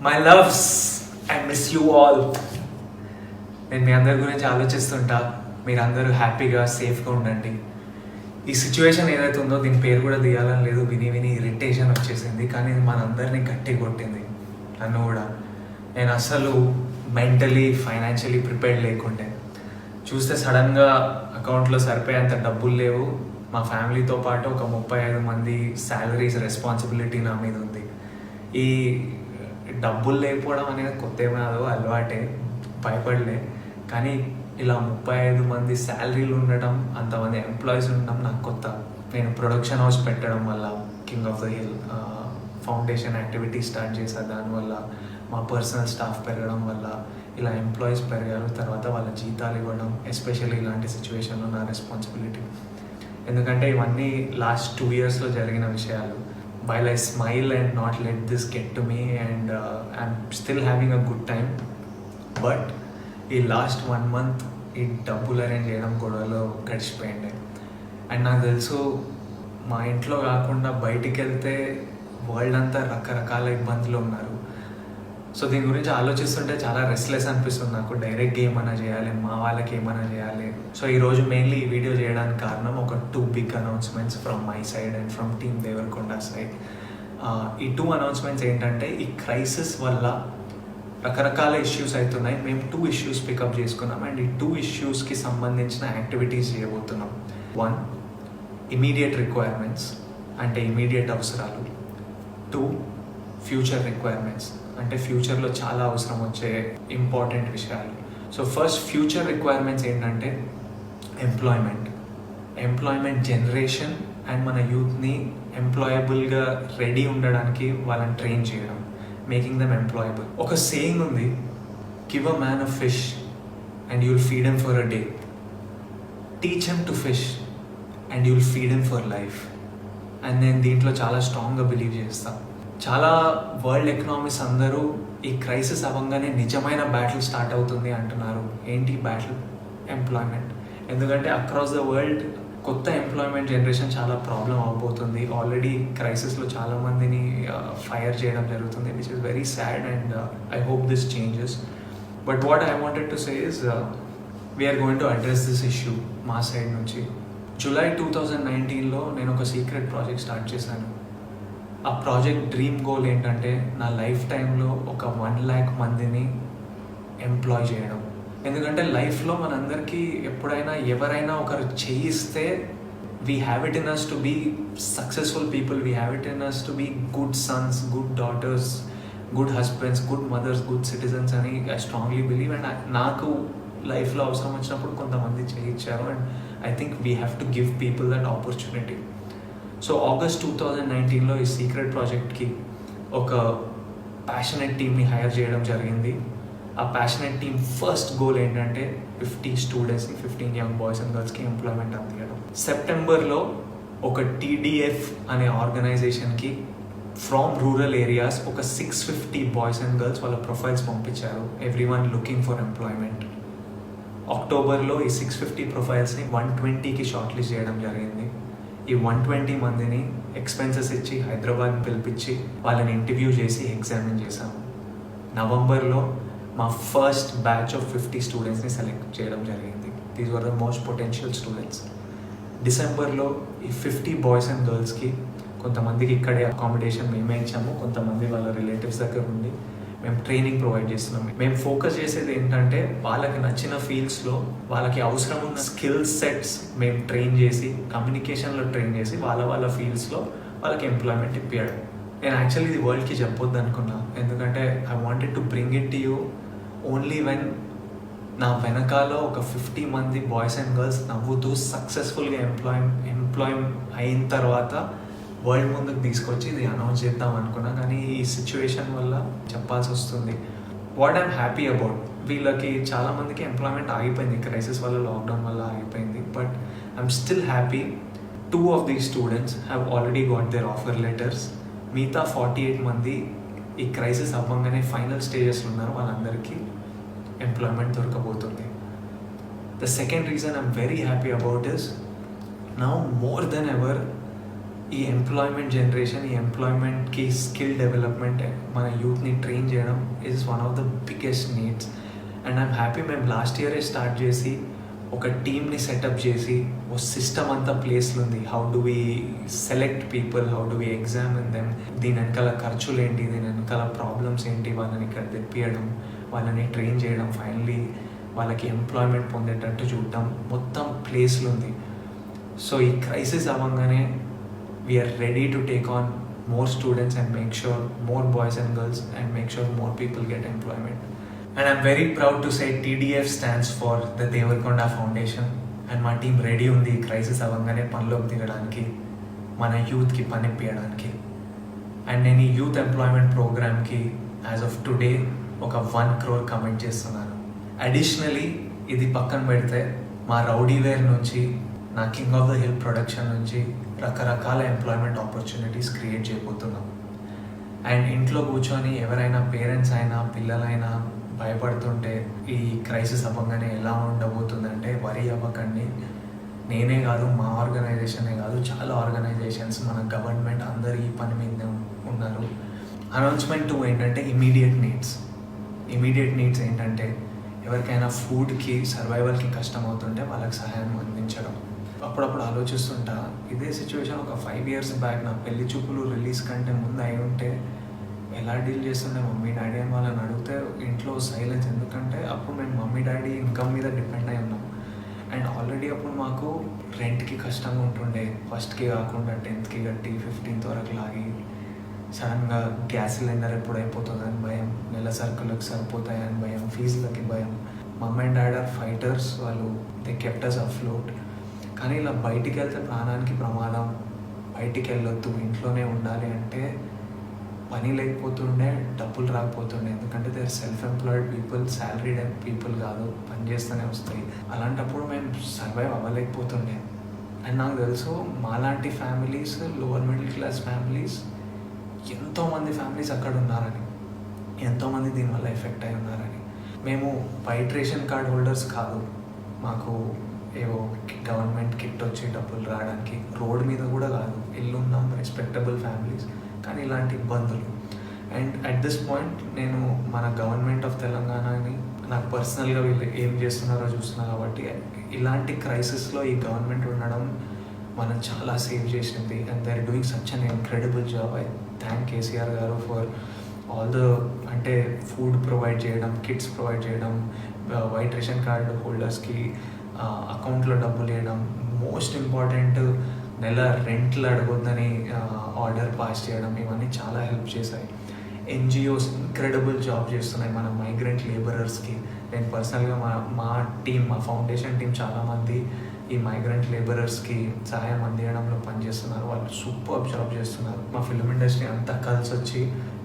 My loves, I miss you all. నేను మీ అందరి గురించి ఆలోచిస్తుంటా. మీరందరూ హ్యాపీగా సేఫ్గా ఉండండి. ఈ సిచ్యువేషన్ ఏదైతే ఉందో దీని పేరు కూడా తీయాలని లేదు, విని విని ఇరిటేషన్ వచ్చేసింది. కానీ ఇది మనందరినీ గట్టి కొట్టింది, నన్ను కూడా. నేను అసలు మెంటలీ ఫైనాన్షియలీ ప్రిపేర్డ్ లేకుండే. చూస్తే సడన్గా అకౌంట్లో సరిపోయేంత డబ్బులు లేవు. మా ఫ్యామిలీతో పాటు ఒక 35 మంది శాలరీస్ రెస్పాన్సిబిలిటీ నా మీద ఉంది. ఈ డబ్బులు లేకపోవడం అనేది కొత్త ఏమో అలవాటే, భయపడలే. కానీ ఇలా 35 మంది శాలరీలు ఉండడం, అంతమంది ఎంప్లాయీస్ ఉండడం నాకు కొత్త. నేను ప్రొడక్షన్ హౌస్ పెట్టడం వల్ల, king of the hill foundation activity start చేశాను. దానివల్ల మా పర్సనల్ స్టాఫ్ పెరగడం వల్ల ఇలా ఎంప్లాయీస్ పెరిగారు. తర్వాత వాళ్ళ జీతాలు ఇవ్వడం, ఎస్పెషల్లీ ఇలాంటి సిచ్యువేషన్లో నా రెస్పాన్సిబిలిటీ. ఎందుకంటే ఇవన్నీ లాస్ట్ 2 yearsలో జరిగిన విషయాలు. While I smile and not let this get to me, and I'm still having a good time, but ఈ లాస్ట్ 1 month ఈ డబ్బులు అరేంజ్ చేయడం గొడవలో గడిచిపోయింది. అండ్ నాకు తెలుసు మా ఇంట్లో కాకుండా బయటికి వెళ్తే వరల్డ్ అంతా రకరకాల ఇబ్బందులు ఉన్నారు. సో దీని గురించి ఆలోచిస్తుంటే చాలా రెస్ట్లెస్ అనిపిస్తుంది నాకు. డైరెక్ట్గా ఏమైనా చేయాలి, మా వాళ్ళకి ఏమైనా చేయాలి. సో ఈరోజు మెయిన్లీ ఈ వీడియో చేయడానికి కారణం ఒక 2 big announcements from my side and from team Devarakonda side. ఈ 2 అనౌన్స్మెంట్స్ ఏంటంటే, ఈ క్రైసిస్ వల్ల రకరకాల ఇష్యూస్ అవుతున్నాయి. మేము 2 issues పికప్ చేసుకున్నాం అండ్ ఈ 2 issuesకి సంబంధించిన యాక్టివిటీస్ చేయబోతున్నాం. 1, ఇమీడియట్ రిక్వైర్మెంట్స్ అంటే ఇమీడియట్ అవసరాలు. 2, ఫ్యూచర్ రిక్వైర్మెంట్స్ అంటే ఫ్యూచర్లో చాలా అవసరం వచ్చే ఇంపార్టెంట్ విషయాలు. సో ఫస్ట్ ఫ్యూచర్ రిక్వైర్మెంట్స్ ఏంటంటే ఎంప్లాయ్మెంట్ జనరేషన్ అండ్ మన యూత్ని ఎంప్లాయబుల్గా రెడీ ఉండడానికి వాళ్ళని ట్రైన్ చేయడం, మేకింగ్ దెమ్ ఎంప్లాయబుల్. ఒక సేయింగ్ ఉంది, give a man a fish and you'll feed him for a day, teach him to fish and you'll feed him for life. And నేను దీంట్లో చాలా స్ట్రాంగ్గా బిలీవ్ చేస్తాను. చాలా వరల్డ్ ఎకనామిక్స్ అందరూ ఈ క్రైసిస్ అవ్వగానే నిజమైన బ్యాటిల్ స్టార్ట్ అవుతుంది అంటున్నారు. ఏంటి బ్యాటిల్? ఎంప్లాయ్మెంట్. ఎందుకంటే అక్రాస్ ద వరల్డ్ కొత్త ఎంప్లాయ్మెంట్ జనరేషన్ చాలా ప్రాబ్లం అవబోతుంది. ఆల్రెడీ క్రైసిస్లో చాలామందిని ఫైర్ చేయడం జరుగుతుంది, which is very sad and I hope this changes. But what I wanted to say is we're going to address this issue మా side నుంచి. July 2019లో నేను ఒక సీక్రెట్ ప్రాజెక్ట్ స్టార్ట్ చేశాను. ఆ ప్రాజెక్ట్ డ్రీమ్ గోల్ ఏంటంటే, నా లైఫ్ టైంలో ఒక 1 lakh మందిని ఎంప్లాయ్ చేయడం. ఎందుకంటే లైఫ్లో మనందరికీ ఎప్పుడైనా ఎవరైనా ఒకరు చేయిస్తే we have it in us to be successful people, we have it in us to be good sons, good daughters, good husbands, good mothers, good citizens అని ఐ స్ట్రాంగ్లీ బిలీవ్. అండ్ నాకు లైఫ్లో అవసరం వచ్చినప్పుడు కొంతమంది చేయించారు and I think we have to give people that opportunity. So August 2019లో ఈ secret ప్రాజెక్ట్కి ఒక ప్యాషనెట్ టీమ్ని హైర్ చేయడం జరిగింది. ఆ ప్యాషనెట్ టీమ్ ఫస్ట్ గోల్ ఏంటంటే 50 స్టూడెంట్స్ని, 15 యంగ్ బాయ్స్ అండ్ గర్ల్స్కి ఎంప్లాయ్మెంట్ అందించడం. సెప్టెంబర్లో ఒక TDF అనే ఆర్గనైజేషన్కి ఫ్రమ్ రూరల్ ఏరియాస్ ఒక 650 బాయ్స్ అండ్ గర్ల్స్ వాళ్ళ ప్రొఫైల్స్ పంపించారు, ఎవ్రీవన్ లుకింగ్ ఫర్ ఎంప్లాయ్మెంట్. అక్టోబర్లో ఈ 650 ప్రొఫైల్స్ని 120కి షార్ట్ లిస్ట్ చేయడం జరిగింది. ఈ 120 మందిని ఎక్స్పెన్సెస్ ఇచ్చి హైదరాబాద్ పిలిపించి వాళ్ళని ఇంటర్వ్యూ చేసి ఎగ్జామిన్ చేశాము. నవంబర్లో మా ఫస్ట్ బ్యాచ్ ఆఫ్ 50 స్టూడెంట్స్ని సెలెక్ట్ చేయడం జరిగింది. These were the most potential students. డిసెంబర్లో ఈ 50 బాయ్స్ అండ్ గర్ల్స్కి కొంతమందికి ఇక్కడే అకామిడేషన్ మేమే ఇచ్చాము, కొంతమంది వాళ్ళ రిలేటివ్స్ దగ్గర ఉండి మేము ట్రైనింగ్ ప్రొవైడ్ చేస్తున్నాం. మేము ఫోకస్ చేసేది ఏంటంటే, వాళ్ళకి నచ్చిన ఫీల్డ్స్లో వాళ్ళకి అవసరం ఉన్న స్కిల్ సెట్స్ మేము ట్రైన్ చేసి, కమ్యూనికేషన్లో ట్రైన్ చేసి వాళ్ళ ఫీల్డ్స్లో వాళ్ళకి ఎంప్లాయ్మెంట్ ఇప్పించడం. నేను యాక్చువల్లీ ఇది వరల్డ్కి చెప్పొద్దు అనుకున్నా, ఎందుకంటే I wanted to bring it to you only when నా వెనకాల ఒక 50 మంది బాయ్స్ అండ్ గర్ల్స్ నవ్వుతూ సక్సెస్ఫుల్గా ఎంప్లాయ్ అయిన తర్వాత వరల్డ్ ముందుకు తీసుకొచ్చి ఇది అనౌన్స్ చేద్దాం అనుకున్నా. కానీ ఈ సిచ్యువేషన్ వల్ల చెప్పాల్సి వస్తుంది. వాట్ ఐమ్ హ్యాపీ అబౌట్, వీళ్ళకి చాలామందికి ఎంప్లాయ్మెంట్ ఆగిపోయింది, క్రైసిస్ వల్ల, లాక్డౌన్ వల్ల ఆగిపోయింది. But I'm still happy 2 of these students have already got their offer letters. మిగతా 48 మంది ఈ క్రైసిస్ అవ్వగానే ఫైనల్ స్టేజెస్లో ఉన్నారు, వాళ్ళందరికీ ఎంప్లాయ్మెంట్ దొరకబోతుంది. The second reason I'm very happy about this, now more than ever ఈ ఎంప్లాయ్మెంట్ జనరేషన్, ఈ ఎంప్లాయ్మెంట్కి స్కిల్ డెవలప్మెంట్ మన యూత్ని ట్రైన్ చేయడం is one of the biggest needs. And I'm happy మేము లాస్ట్ ఇయరే స్టార్ట్ చేసి ఒక టీమ్ని సెటప్ చేసి ఓ సిస్టమ్ అంతా ప్లేస్లో ఉంది. How do we select people, how do we examine them, దీని వెనకాల ఖర్చులు ఏంటి, దీని వెనకాల ప్రాబ్లమ్స్ ఏంటి, వాళ్ళని ఇక్కడ తెప్పియడం, వాళ్ళని ట్రైన్ చేయడం, ఫైనలీ వాళ్ళకి ఎంప్లాయ్మెంట్ పొందేటట్టు చూడటం, మొత్తం ప్లేస్లో ఉంది. సో ఈ క్రైసిస్ అవ్వగానే we're ready to take on more students and make sure more boys and girls and make sure more people get employment. And I'm very proud to say TDF stands for the Devarakonda Foundation, and my team ready undi crisis avangane panloki digadaniki, mana youth ki pani piyadaaniki. And nenu youth employment program ki as of today oka 1 crore commit chestunnanu. Additionally idi pakkan pedithe ma rowdy wear nunchi నా king of the hill production నుంచి రకరకాల employment opportunities create చేయబోతున్నాం. And ఇంట్లో కూర్చొని ఎవరైనా parents అయినా పిల్లలైనా భయపడుతుంటే ఈ క్రైసిస్ అవ్వగానే ఎలా ఉండబోతుందంటే వరి అవ్వకండి. నేనే కాదు, మా ఆర్గనైజేషనే కాదు, చాలా ఆర్గనైజేషన్స్, మన గవర్నమెంట్ అందరు ఈ పని మీద ఉన్నారు. అనౌన్స్మెంట్ 2 ఏంటంటే ఇమీడియట్ నీడ్స్ ఏంటంటే ఎవరికైనా ఫుడ్కి సర్వైవల్కి కష్టం అవుతుంటే వాళ్ళకి సహాయం అందించడం. అప్పుడప్పుడు ఆలోచిస్తుంటా, ఇదే సిచ్యువేషన్ ఒక 5 years బ్యాక్ నా పెళ్లి చూపులు రిలీజ్ కంటే ముందు అయి ఉంటే ఎలా డీల్ చేస్తుండే మమ్మీ డాడీ అని వాళ్ళని అడిగితే ఇంట్లో సైలెన్స్. ఎందుకంటే అప్పుడు మేము మమ్మీ డాడీ ఇన్కమ్ మీద డిపెండ్ అయి ఉన్నాం. అండ్ ఆల్రెడీ అప్పుడు మాకు రెంట్కి కష్టంగా ఉంటుండే, ఫస్ట్కి కాకుండా 10th కట్టి 15th వరకు లాగి, సడన్గా గ్యాస్ సిలిండర్ ఎప్పుడు అయిపోతుందని భయం, నెల సరుకులకు సరిపోతాయని భయం, ఫీజులకి భయం. Mummy and dad are fighters, వాళ్ళు దే కెప్ట్ అస్ అఫ్లోట్. కానీ ఇలా బయటికి వెళ్తే ప్రాణానికి ప్రమాదం, బయటికి వెళ్ళొద్దు, ఇంట్లోనే ఉండాలి అంటే పని లేకపోతుండే, డబ్బులు రాకపోతుండే. ఎందుకంటే they are self employed people, salaried people కాదు, పని చేస్తూనే వస్తాయి. అలాంటప్పుడు మేము సర్వైవ్ అవ్వలేకపోతుండే. అండ్ నాకు తెలుసు మాలాంటి families, lower middle class families, ఎంతోమంది ఫ్యామిలీస్ అక్కడ ఉన్నారని, ఎంతోమంది దీనివల్ల ఎఫెక్ట్ అయి ఉన్నారని. మేము వైట్ రేషన్ కార్డ్ హోల్డర్స్ కాదు, మాకు ఏవో గవర్నమెంట్ కిట్ వచ్చి డబ్బులు రావడానికి, రోడ్ మీద కూడా కాదు, ఇల్లు ఉన్నాం, రెస్పెక్టబుల్ ఫ్యామిలీస్, కానీ ఇలాంటి ఇబ్బందులు. అండ్ అట్ దిస్ పాయింట్ నేను మన గవర్నమెంట్ ఆఫ్ తెలంగాణని నాకు పర్సనల్గా వీళ్ళు ఏం చేస్తున్నారో చూస్తున్నా కాబట్టి ఇలాంటి క్రైసిస్లో ఈ గవర్నమెంట్ ఉండడం మనం చాలా సేవ్ చేసింది. And they are doing such an incredible job. I thank KCR గారు ఫర్ ఆల్ ద, అంటే ఫుడ్ ప్రొవైడ్ చేయడం, కిట్స్ ప్రొవైడ్ చేయడం, వైట్ రేషన్ కార్డు హోల్డర్స్కి అకౌంట్లో డబ్బులు వేయడం, మోస్ట్ ఇంపార్టెంట్ నెల రెంట్లు అడగొద్దని ఆర్డర్ పాస్ చేయడం, ఇవన్నీ చాలా హెల్ప్ చేశాయి. ఎన్జిఓస్ ఇంక్రెడిబుల్ జాబ్ చేస్తున్నాయి మన మైగ్రెంట్ లేబరర్స్కి. నేను పర్సనల్గా మా టీం, మా ఫౌండేషన్ టీం చాలామంది ఈ మైగ్రెంట్ లేబరర్స్కి సహాయం అందించడంలో పనిచేస్తున్నారు. వాళ్ళు సూపర్ జాబ్ చేస్తున్నారు. మా ఫిల్మ్ ఇండస్ట్రీ అంతా కలిసి వచ్చి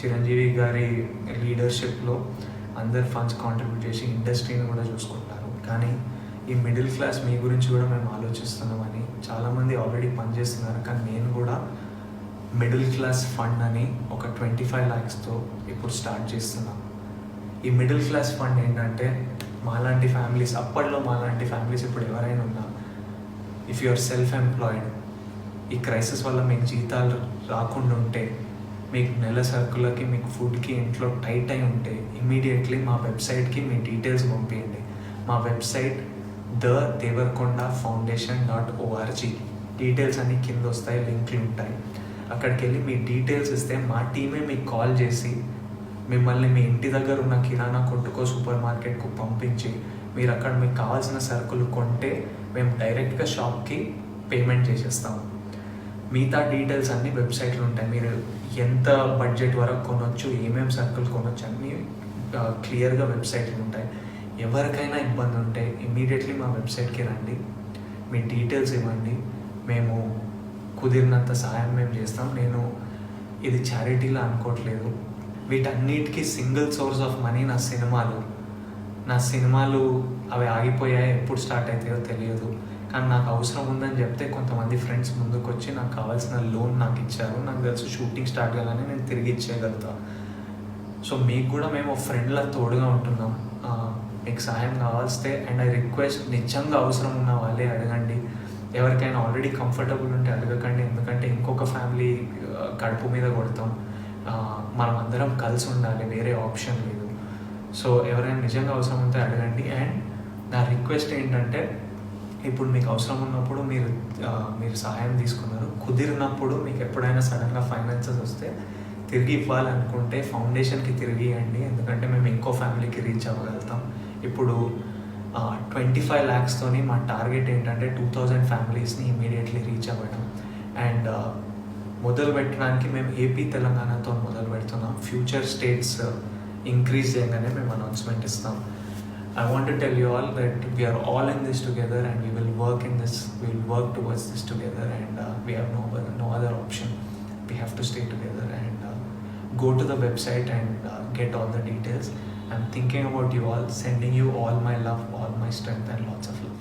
చిరంజీవి గారి లీడర్షిప్లో అందరు ఫండ్స్ కాంట్రిబ్యూట్ చేసి ఇండస్ట్రీని కూడా చూసుకుంటారు. కానీ ఈ మిడిల్ క్లాస్ మీ గురించి కూడా మేము ఆలోచిస్తున్నామని చాలామంది ఆల్రెడీ పనిచేస్తున్నారు. కానీ నేను కూడా మిడిల్ క్లాస్ ఫండ్ అని ఒక 25 lakhsతో ఇప్పుడు స్టార్ట్ చేస్తున్నాం. ఈ మిడిల్ క్లాస్ ఫండ్ ఏంటంటే మాలాంటి ఫ్యామిలీస్, అప్పట్లో మాలాంటి ఫ్యామిలీస్ ఇప్పుడు ఎవరైనా ఉన్నా, if you are self employed, ఈ క్రైసిస్ వల్ల మీకు జీతాలు రాకుండా ఉంటే, మీకు నెల సరుకులకి, మీకు ఫుడ్కి ఇంట్లో టైట్ అయి ఉంటే, ఇమీడియట్లీ మా వెబ్సైట్కి మీ డీటెయిల్స్ పంపించండి. మా వెబ్సైట్ thedevarkondafoundation.org. డీటెయిల్స్ అన్నీ కింద వస్తాయి, లింక్లు ఉంటాయి. అక్కడికి వెళ్ళి మీ డీటెయిల్స్ ఇస్తే మా టీమే మీకు కాల్ చేసి మిమ్మల్ని మీ ఇంటి దగ్గర ఉన్న కిరాణా కొట్టుకో, సూపర్ మార్కెట్కు పంపించి మీరు అక్కడ మీకు కావాల్సిన సరుకులు కొంటే మేము డైరెక్ట్గా షాప్కి పేమెంట్ చేసేస్తాము. మిగతా డీటెయిల్స్ అన్నీ వెబ్సైట్లో ఉంటాయి. మీరు ఎంత బడ్జెట్ వరకు కొనవచ్చు, ఏమేమి సరుకులు కొనవచ్చు అన్నీ క్లియర్గా వెబ్సైట్లో ఉంటాయి. ఎవరికైనా ఇబ్బంది ఉంటే ఇమీడియట్లీ మా వెబ్సైట్కి రండి, మీ డీటెయిల్స్ ఇవ్వండి, మేము కుదిరినంత సహాయం మేము చేస్తాం. నేను ఇది చారిటీలా అనుకోవట్లేదు. వీటన్నిటికీ సింగిల్ సోర్స్ ఆఫ్ మనీ నా సినిమాలు అవి ఆగిపోయాయి, ఎప్పుడు స్టార్ట్ అవుతాయో తెలియదు. కానీ నాకు అవసరం ఉందని చెప్తే కొంతమంది ఫ్రెండ్స్ ముందుకు వచ్చి నాకు కావాల్సిన లోన్ నాకు ఇచ్చారు. నాకు తెలుసు షూటింగ్ స్టార్ట్ కాగానే నేను తిరిగి ఇచ్చేయగలుగుతా. సో మీకు కూడా మేము ఫ్రెండ్లా తోడుగా ఉంటున్నాం. మీకు సహాయం కావాల్స్తే, అండ్ ఐ రిక్వెస్ట్, నిజంగా అవసరం ఉన్న వాళ్ళే అడగండి. ఎవరికైనా ఆల్రెడీ కంఫర్టబుల్ ఉంటే అడగకండి, ఎందుకంటే ఇంకొక ఫ్యామిలీ కడుపు మీద కొడతాం. మనం అందరం కలిసి ఉండాలి, వేరే ఆప్షన్ లేదు. సో ఎవరైనా నిజంగా అవసరం ఉంటే అడగండి. అండ్ నా రిక్వెస్ట్ ఏంటంటే, ఇప్పుడు మీకు అవసరం ఉన్నప్పుడు మీరు సహాయం తీసుకున్నారు, కుదిరినప్పుడు మీకు ఎప్పుడైనా సడన్గా ఫైనాన్సెస్ వస్తే తిరిగి ఇవ్వాలనుకుంటే ఫౌండేషన్కి తిరిగి ఇవ్వండి, ఎందుకంటే మేము ఇంకో ఫ్యామిలీకి రీచ్ అవ్వగలుగుతాం. ఇప్పుడు 25 lakhస్తోని మా టార్గెట్ ఏంటంటే 2000 ఫ్యామిలీస్ని ఇమీడియట్లీ రీచ్ అవ్వడం. అండ్ మొదలు పెట్టడానికి మేము ఏపీ తెలంగాణతో మొదలు పెడుతున్నాం. ఫ్యూచర్ స్టేట్స్ ఇంక్రీజ్ చేయగానే మేము అనౌన్స్మెంట్ ఇస్తాం. I want to tell you all that we are all in this together, and we will work towards this together, and we have no other option. We have to stay together and go to the website and get all the details. I'm thinking about you all, sending you all my love, all my strength, and lots of love.